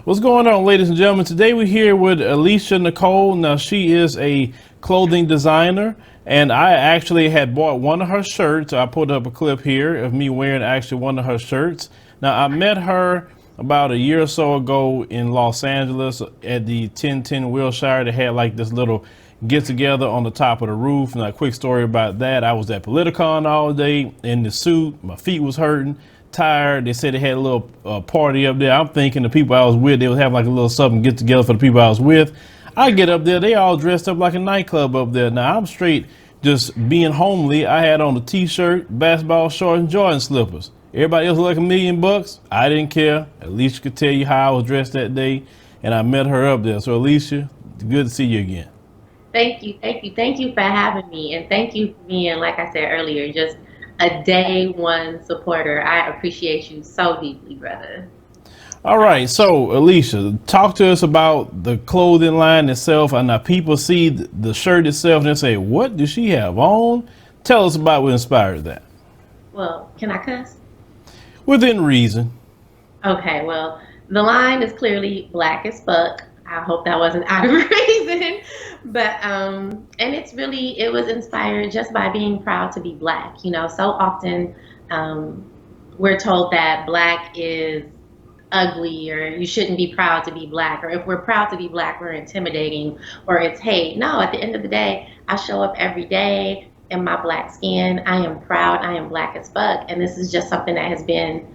What's going on, ladies and gentlemen? Today we're here with Alicia Nicole. Now, she is a clothing designer, and I actually had bought one of her shirts. I put up a clip here of me wearing actually one of her shirts. Now, I met her about a year or so ago in Los Angeles at the 1010 Wilshire. They had like this little get together on the top of the roof. Now, a quick story about that. I was at Politicon all day in the suit. My feet was hurting, tired. They said they had a little party up there. I'm thinking the people I was with, they would have like a little something get together for the people I was with. I get up there, they all dressed up like a nightclub up there. Now, I'm straight just being homely. I had on a t-shirt, basketball shorts, and Jordan slippers. Everybody else looked like $1,000,000. I didn't care. Alicia could tell you how I was dressed that day, and I met her up there. So, Alicia, good to see you again. Thank you, thank you, thank you for having me, and thank you for being, like I said earlier, just a day one supporter. I appreciate you so deeply, brother. All right, so Alicia, talk to us about the clothing line itself. And now people see the shirt itself and they say, "What does she have on?" Tell us about what inspired that. Well, can I cuss? Within reason. Okay, well, the line is clearly black as fuck. I hope that wasn't out of reason. But and it was inspired just by being proud to be black. You know, so often we're told that black is ugly or you shouldn't be proud to be black, or if we're proud to be black, we're intimidating or it's hate. No, at the end of the day, I show up every day in my black skin. I am proud. I am black as fuck. And this is just something that has been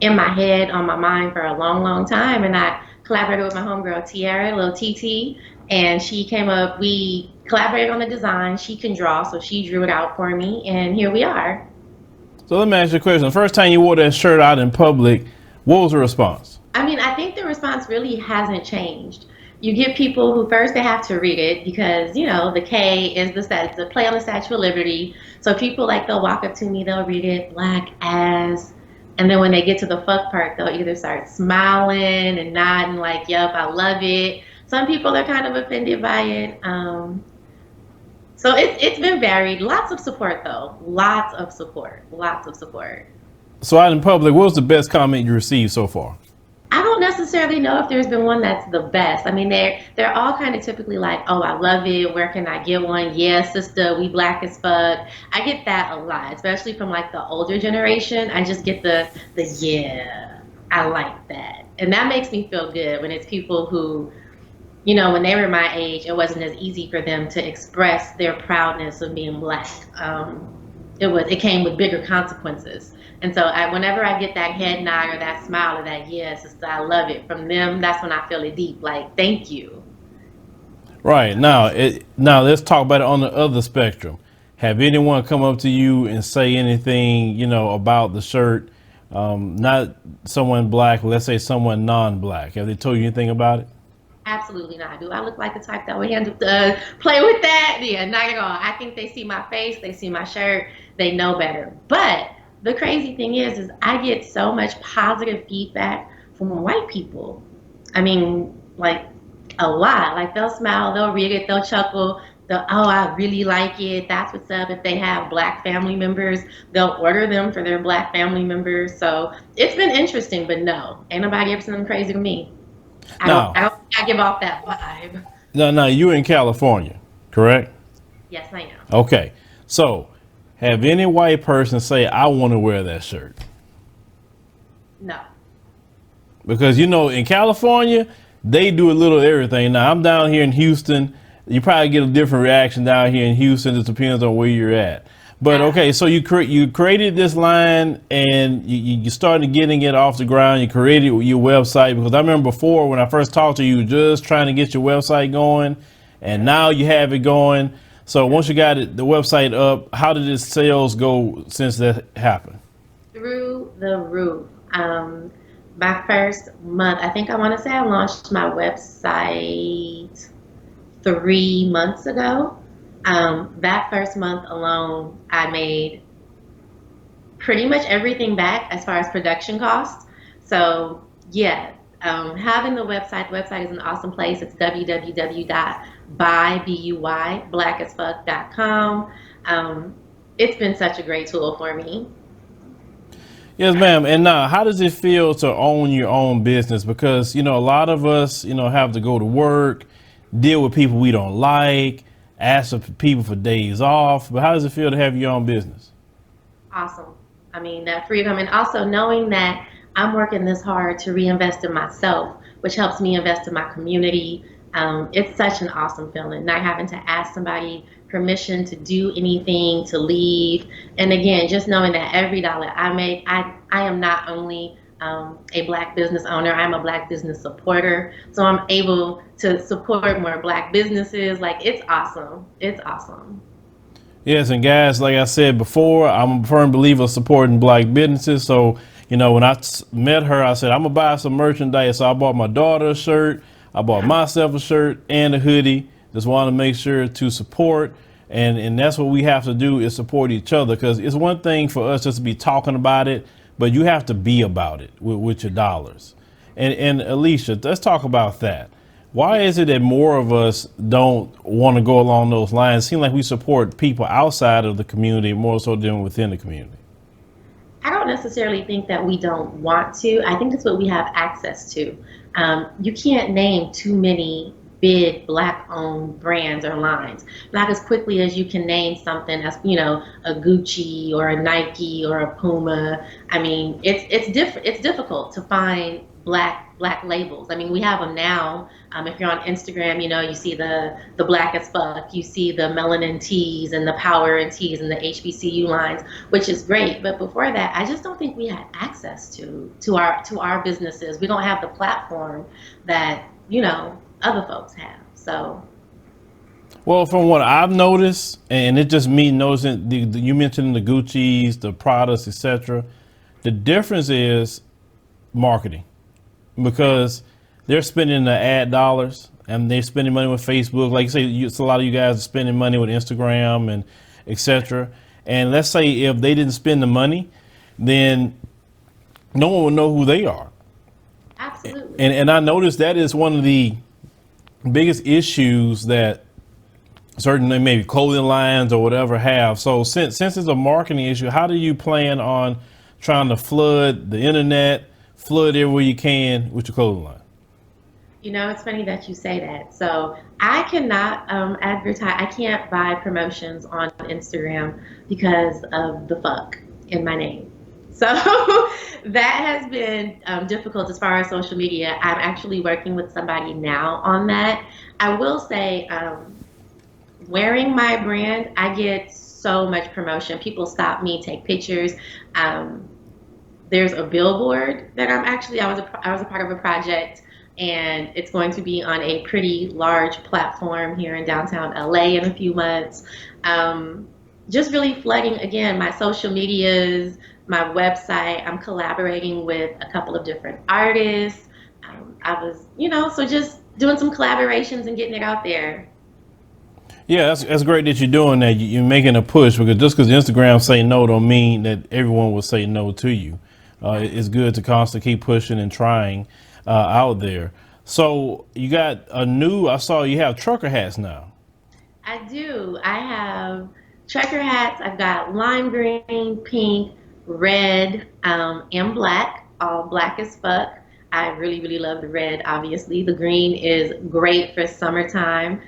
in my head, on my mind for a long, long time. And I collaborated with my homegirl, Tiara, little TT, and she came up, we collaborated on the design. She can draw, so she drew it out for me, and here we are. So let me ask you a question. The first time you wore that shirt out in public, what was the response? I mean, I think the response really hasn't changed. You get people who first they have to read it because, you know, the K is the play on the Statue of Liberty. So people like they'll walk up to me, they'll read it black as, and then when they get to the fuck part, they'll either start smiling and nodding like, "Yup, I love it." Some people are kind of offended by it. So it's been varied. Lots of support though. Lots of support. Lots of support. So out in public, what was the best comment you received so far? I don't necessarily know if there's been one that's the best. I mean, they're all kind of typically like, "Oh, I love it. Where can I get one? Yeah, sister, we black as fuck." I get that a lot, especially from like the older generation. I just get the yeah, I like that, and that makes me feel good when it's people who, you know, when they were my age, it wasn't as easy for them to express their proudness of being black. It came with bigger consequences. And so whenever I get that head nod or that smile or that yes, I love it from them, that's when I feel it deep. Like, thank you. Right. Now let's talk about it on the other spectrum. Have anyone come up to you and say anything, you know, about the shirt? Not someone black, let's say someone non-black. Have they told you anything about it? Absolutely not. Do I look like the type that would play with that? Yeah, not at all. I think they see my face, they see my shirt, they know better. But the crazy thing is I get so much positive feedback from white people. I mean, like a lot. Like they'll smile, they'll read it, they'll chuckle. Oh, I really like it. That's what's up. If they have black family members, they'll order them for their black family members. So it's been interesting, but no, ain't nobody ever seen them crazy to me. Now, I give off that vibe. now you're in California, correct? Yes, I am. Okay. So have any white person say, "I want to wear that shirt"? No. Because, you know, in California, they do a little everything. Now, I'm down here in Houston. You probably get a different reaction down here in Houston. It depends on where you're at. But okay, so you created this line and you started getting it off the ground. You created your website, because I remember before when I first talked to you, you were just trying to get your website going, and now you have it going. So once you got the website up, how did its sales go since that happened? Through the roof. My first month, I think I want to say I launched my website 3 months ago. That first month alone, I made pretty much everything back as far as production costs. So yeah, having the website is an awesome place. It's www.blackasfuck.com. It's been such a great tool for me. Yes, ma'am. And now, how does it feel to own your own business? Because, a lot of us, have to go to work, deal with people we don't like, ask for people for days off. But how does it feel to have your own business? Awesome. I mean, that freedom, and also knowing that I'm working this hard to reinvest in myself, which helps me invest in my community. It's such an awesome feeling, not having to ask somebody permission to do anything, to leave. And again, just knowing that every dollar I make, I am not only a black business owner, I'm a black business supporter. So I'm able to support more black businesses. Like, it's awesome. It's awesome. Yes, and guys, like I said before, I'm a firm believer of supporting black businesses. So, when met her, I said, I'm going to buy some merchandise. So I bought my daughter a shirt. I bought myself a shirt and a hoodie. Just wanted to make sure to support. And that's what we have to do is support each other, because it's one thing for us just to be talking about it, but you have to be about it with your dollars. And Alicia, let's talk about that. Why is it that more of us don't want to go along those lines? It seems like we support people outside of the community more so than within the community. I don't necessarily think that we don't want to. I think it's what we have access to. You can't name too many big black-owned brands or lines. Not as quickly as you can name something as, a Gucci or a Nike or a Puma. I mean, it's difficult to find black labels. I mean, we have them now. If you're on Instagram, you see the Black as Fuck, you see the Melanin Tees and the Power and Tees and the HBCU lines, which is great. But before that, I just don't think we had access to our businesses. We don't have the platform that other folks have. So. Well, from what I've noticed, and it's just me noticing, you mentioned the Gucci's, the Pradas, etc. The difference is marketing, because they're spending the ad dollars and they're spending money with Facebook. Like you say, it's a lot of you guys are spending money with Instagram and etc. And let's say if they didn't spend the money, then no one will know who they are. Absolutely. And I noticed that is one of the biggest issues that certain maybe clothing lines or whatever have. So since it's a marketing issue, how do you plan on trying to flood the internet, flood everywhere you can with your clothing line? It's funny that you say that. So I cannot advertise. I can't buy promotions on Instagram because of the fuck in my name. So that has been difficult as far as social media. I'm actually working with somebody now on that. I will say, wearing my brand, I get so much promotion. People stop me, take pictures. There's a billboard that I was a part of a project, and it's going to be on a pretty large platform here in downtown LA in a few months. Just really flooding, again, my social medias, my website. I'm collaborating with a couple of different artists. I was, so just doing some collaborations and getting it out there. Yeah, that's great that you're doing that. You're making a push, because just because Instagram say no don't mean that everyone will say no to you. It's good to constantly keep pushing and trying out there. So I saw you have trucker hats now. I do. I have trucker hats. I've got lime green, pink, red, and black, all black as fuck. I really, really love the red, obviously. The green is great for summertime.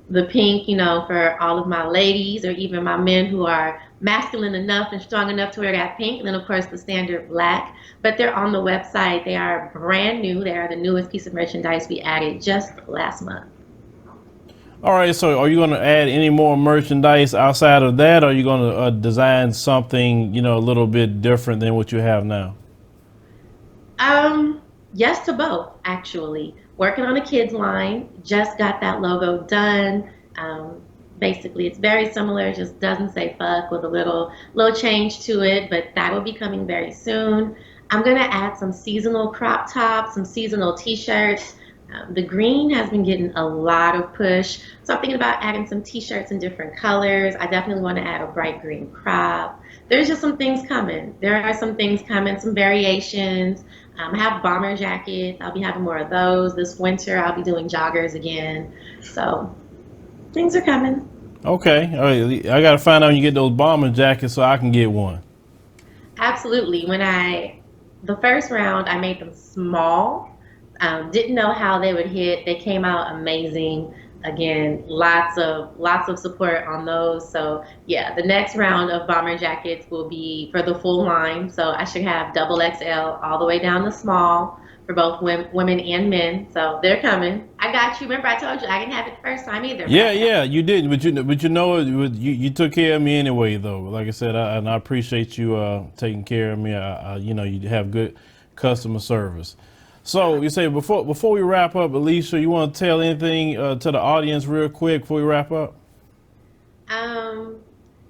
The pink, for all of my ladies or even my men who are masculine enough and strong enough to wear that pink. And then, of course, the standard black. But they're on the website. They are brand new. They are the newest piece of merchandise we added just last month. All right, so are you going to add any more merchandise outside of that, or are you going to design something, a little bit different than what you have now? Yes to both, actually. Working on a kids line, just got that logo done. Basically, it's very similar, just doesn't say fuck, with a little change to it, but that will be coming very soon. I'm gonna add some seasonal crop tops, some seasonal t-shirts. The green has been getting a lot of push, so I'm thinking about adding some t-shirts in different colors. I definitely want to add a bright green crop. There's just some things coming. There are some things coming, some variations. I have bomber jackets. I'll be having more of those this winter. I'll be doing joggers again. So things are coming. Okay, all right. I got to find out when you get those bomber jackets so I can get one. Absolutely. The first round, I made them small. Didn't know how they would hit. They came out amazing. Again, lots of support on those. So yeah, the next round of bomber jackets will be for the full line. So I should have double XL all the way down to small for both women and men. So they're coming. I got you. Remember I told you I didn't have it the first time either, but Yeah, I got yeah, you did, but you know you took care of me anyway, though. Like I said, and I appreciate you taking care of me. You know, you have good customer service. So you say before we wrap up, Alicia, you want to tell anything to the audience real quick before we wrap up? Um,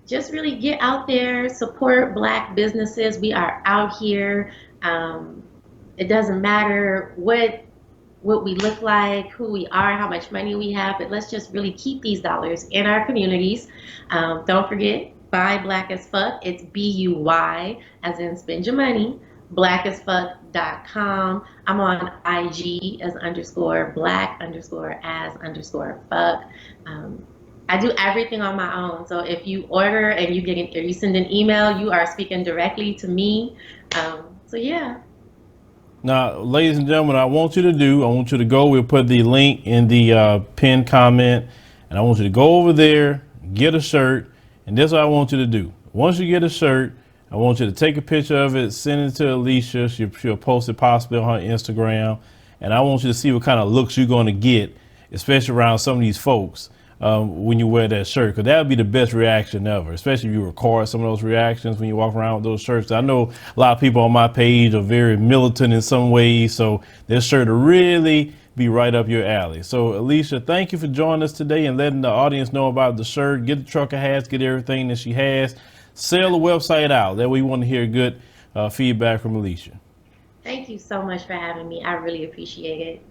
just really get out there, support Black businesses. We are out here. Um, it doesn't matter what we look like, who we are, how much money we have, but let's just really keep these dollars in our communities. Don't forget, buy Black as Fuck. It's BUY, as in spend your money. Blackasfuck.com. I'm on IG as underscore black underscore as underscore fuck. Um, I do everything on my own. So if you order and or you send an email, you are speaking directly to me. So yeah. Now, ladies and gentlemen, I want you to go. We'll put the link in the pinned comment, and I want you to go over there, get a shirt, and this is what I want you to do. Once you get a shirt, I want you to take a picture of it, send it to Alicia. She'll post it possibly on her Instagram, and I want you to see what kind of looks you're going to get, especially around some of these folks when you wear that shirt, because that would be the best reaction ever, especially if you record some of those reactions when you walk around with those shirts. I know a lot of people on my page are very militant in some ways, so this shirt will really be right up your alley. So Alicia, thank you for joining us today and letting the audience know about the shirt. Get the trucker hats, get everything that she has. Sell the website out. That way we want to hear good feedback from Alicia. Thank you so much for having me. I really appreciate it.